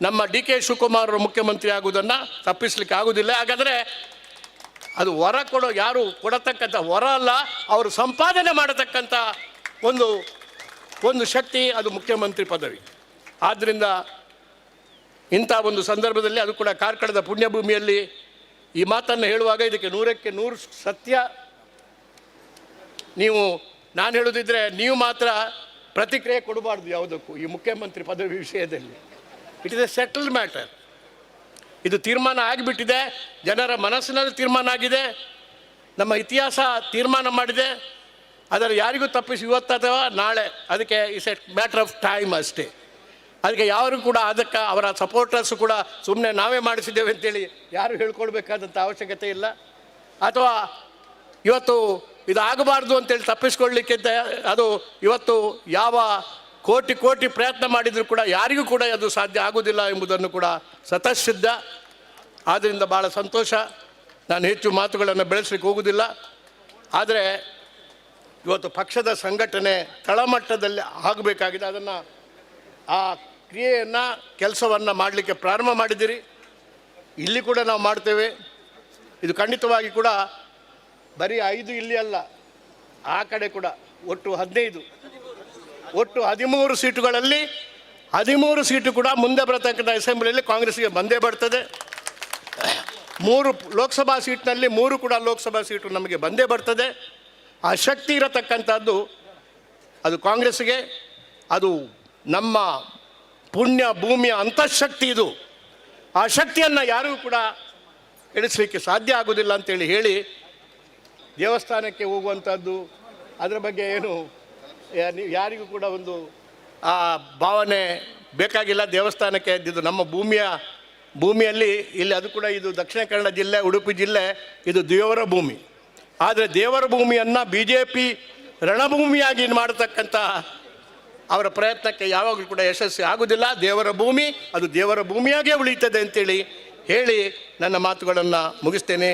ನಮ್ಮ D K Shivakumar ಅವರು ಮುಖ್ಯಮಂತ್ರಿ ಆಗುವುದನ್ನು ತಪ್ಪಿಸಲಿಕ್ಕೆ ಆಗುವುದಿಲ್ಲ. ಹಾಗಾದರೆ ಅದು ವರ ಕೊಡೋ ಯಾರು ಕೊಡತಕ್ಕಂಥ ವರ ಅಲ್ಲ, ಅವರು ಸಂಪಾದನೆ ಮಾಡತಕ್ಕಂಥ ಒಂದು ಶಕ್ತಿ ಅದು ಮುಖ್ಯಮಂತ್ರಿ ಪದವಿ. ಆದ್ದರಿಂದ ಇಂಥ ಒಂದು ಸಂದರ್ಭದಲ್ಲಿ ಅದು ಕೂಡ ಕಾರ್ಕಳದ ಪುಣ್ಯಭೂಮಿಯಲ್ಲಿ ಈ ಮಾತನ್ನು ಹೇಳುವಾಗ ಇದಕ್ಕೆ 100ಕ್ಕೆ 100 ಸತ್ಯ. ನಾನು ಹೇಳೋದಿದ್ರೆ ನೀವು ಮಾತ್ರ ಪ್ರತಿಕ್ರಿಯೆ ಕೊಡಬಾರ್ದು ಯಾವುದಕ್ಕೂ ಈ ಮುಖ್ಯಮಂತ್ರಿ ಪದವಿ ವಿಷಯದಲ್ಲಿ. It is A settled matter. ಇದು ತೀರ್ಮಾನ ಆಗಿಬಿಟ್ಟಿದೆ, ಜನರ ಮನಸ್ಸಿನಲ್ಲಿ ತೀರ್ಮಾನ ಆಗಿದೆ, ನಮ್ಮ ಇತಿಹಾಸ ತೀರ್ಮಾನ ಮಾಡಿದೆ. ಅದರ ಯಾರಿಗೂ ತಪ್ಪಿಸಿ ಇವತ್ತು ಅಥವಾ ನಾಳೆ, ಅದಕ್ಕೆ it's A matter of time ಅಷ್ಟೇ. ಅದಕ್ಕೆ ಯಾರು ಕೂಡ ಅದಕ್ಕೆ ಅವರ ಸಪೋರ್ಟರ್ಸು ಕೂಡ ಸುಮ್ಮನೆ ನಾವೇ ಮಾಡಿಸಿದ್ದೇವೆ ಅಂತೇಳಿ ಯಾರು ಹೇಳ್ಕೊಳ್ಬೇಕಾದಂಥ ಅವಶ್ಯಕತೆ ಇಲ್ಲ. ಅಥವಾ ಇವತ್ತು ಇದು ಆಗಬಾರ್ದು ಅಂತೇಳಿ ತಪ್ಪಿಸ್ಕೊಳ್ಳಿಕ್ಕೆ ಅದು ಇವತ್ತು ಯಾವ ಕೋಟಿ ಪ್ರಯತ್ನ ಮಾಡಿದರೂ ಕೂಡ ಯಾರಿಗೂ ಕೂಡ ಅದು ಸಾಧ್ಯ ಆಗುವುದಿಲ್ಲ ಎಂಬುದನ್ನು ಕೂಡ ಸ್ವತಃಸಿದ್ಧ. ಆದ್ದರಿಂದ ಭಾಳ ಸಂತೋಷ. ನಾನು ಹೆಚ್ಚು ಮಾತುಗಳನ್ನು ಬೆಳೆಸಲಿಕ್ಕೆ ಹೋಗುವುದಿಲ್ಲ. ಆದರೆ ಇವತ್ತು ಪಕ್ಷದ ಸಂಘಟನೆ ತಳಮಟ್ಟದಲ್ಲಿ ಆಗಬೇಕಾಗಿದೆ. ಅದನ್ನು ಆ ಕ್ರಿಯೆಯನ್ನು ಕೆಲಸವನ್ನು ಮಾಡಲಿಕ್ಕೆ ಪ್ರಾರಂಭ ಮಾಡಿದ್ದೀರಿ. ಇಲ್ಲಿ ಕೂಡ ನಾವು ಮಾಡ್ತೇವೆ. ಇದು ಖಂಡಿತವಾಗಿ ಕೂಡ ಬರೀ 5 ಇಲ್ಲಿ ಅಲ್ಲ, ಆ ಕಡೆ ಕೂಡ ಒಟ್ಟು 13 ಸೀಟುಗಳಲ್ಲಿ 13 ಸೀಟು ಕೂಡ ಮುಂದೆ ಬರತಕ್ಕಂಥ ಅಸೆಂಬ್ಲಿಯಲ್ಲಿ ಕಾಂಗ್ರೆಸ್ಗೆ ಬಂದೇ ಬರ್ತದೆ. 3 ಲೋಕಸಭಾ ಸೀಟ್ನಲ್ಲಿ 3 ಕೂಡ ಲೋಕಸಭಾ ಸೀಟು ನಮಗೆ ಬಂದೇ ಬರ್ತದೆ. ಆ ಶಕ್ತಿ ಇರತಕ್ಕಂಥದ್ದು ಅದು ಕಾಂಗ್ರೆಸ್ಗೆ. ಅದು ನಮ್ಮ ಪುಣ್ಯ ಭೂಮಿಯ ಅಂತಃಶಕ್ತಿ. ಇದು ಆ ಶಕ್ತಿಯನ್ನು ಯಾರಿಗೂ ಕೂಡ ಇಳಿಸಲಿಕ್ಕೆ ಸಾಧ್ಯ ಆಗೋದಿಲ್ಲ ಅಂತೇಳಿ ಹೇಳಿ, ದೇವಸ್ಥಾನಕ್ಕೆ ಹೋಗುವಂಥದ್ದು ಅದರ ಬಗ್ಗೆ ಯಾರಿಗೂ ಕೂಡ ಒಂದು ಆ ಭಾವನೆ ಬೇಕಾಗಿಲ್ಲ. ದೇವಸ್ಥಾನಕ್ಕೆ ಇದು ನಮ್ಮ ಭೂಮಿಯಲ್ಲಿ ಇಲ್ಲಿ ಅದು ಕೂಡ ಇದು ದಕ್ಷಿಣ ಕನ್ನಡ ಜಿಲ್ಲೆ, ಉಡುಪಿ ಜಿಲ್ಲೆ, ಇದು ದೇವರ ಭೂಮಿ. ಆದರೆ ದೇವರ ಭೂಮಿಯನ್ನು BJP ರಣಭೂಮಿಯಾಗಿ ಮಾಡತಕ್ಕಂಥ ಅವರ ಪ್ರಯತ್ನಕ್ಕೆ ಯಾವಾಗಲೂ ಕೂಡ ಯಶಸ್ವಿ ಆಗುವುದಿಲ್ಲ. ದೇವರ ಭೂಮಿ ಅದು ದೇವರ ಭೂಮಿಯಾಗೇ ಉಳಿಯುತ್ತದೆ ಅಂತೇಳಿ ಹೇಳಿ ನನ್ನ ಮಾತುಗಳನ್ನು ಮುಗಿಸ್ತೇನೆ.